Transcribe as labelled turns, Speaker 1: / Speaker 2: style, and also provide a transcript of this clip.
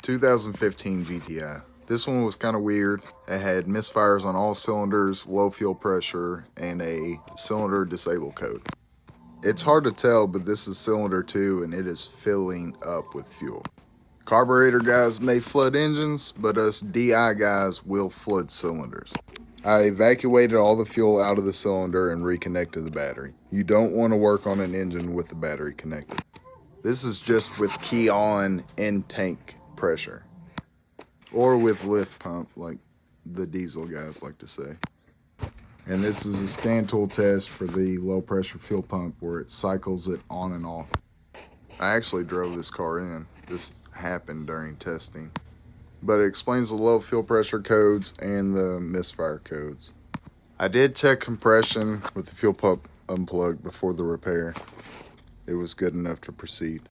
Speaker 1: 2015 GTI. This one was kind of weird. It had misfires on all cylinders, low fuel pressure, and a cylinder disable code. It's hard to tell, but this is cylinder 2 and it is filling up with fuel. Carburetor guys may flood engines, but us DI guys will flood cylinders. I evacuated all the fuel out of the cylinder and reconnected the battery. You don't want to work on an engine with the battery connected. This is just with key on in tank pressure, or with lift pump like the diesel guys like to say. And this is a scan tool test for the low pressure fuel pump where it cycles it on and off. I actually drove this car in. This happened during testing. But it explains the low fuel pressure codes and the misfire codes. I did check compression with the fuel pump unplugged before the repair. It was good enough to proceed.